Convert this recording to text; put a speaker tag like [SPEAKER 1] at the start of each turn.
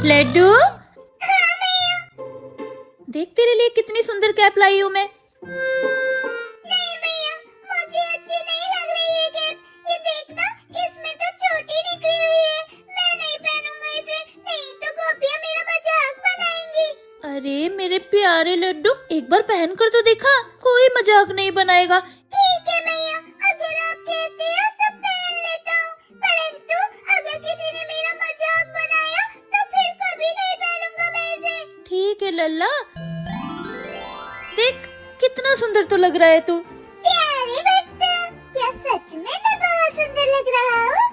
[SPEAKER 1] लड्डू,
[SPEAKER 2] हाँ मैया।
[SPEAKER 1] देख तेरे लिए कितनी सुंदर कैप लाई हूँ मैं।
[SPEAKER 2] नहीं मैया, मुझे अच्छी नहीं लग रही है कैप। ये देखना, इसमें तो चोटी निकली हुई है। मैं नहीं पहनूंगा इसे, नहीं तो गोपियाँ मेरा मजाक बनाएंगी।
[SPEAKER 1] अरे मेरे प्यारे लड्डू, एक बार पहन कर तो देखा, कोई मजाक नहीं बनाएगा।
[SPEAKER 2] ठीक है मैया, अगर आप कहते हो तो पहन लेता हूँ, परंतु अगर किसी ने मेरा मजाक बनाया तो फिर कभी नहीं पहनूंगा मैं इसे।
[SPEAKER 1] ठीक है लल्ला, देख कितना सुंदर तो लग रहा है तू।
[SPEAKER 2] प्यारे बच्चा, क्या सच में मैं बहुत सुंदर लग रहा हूँ?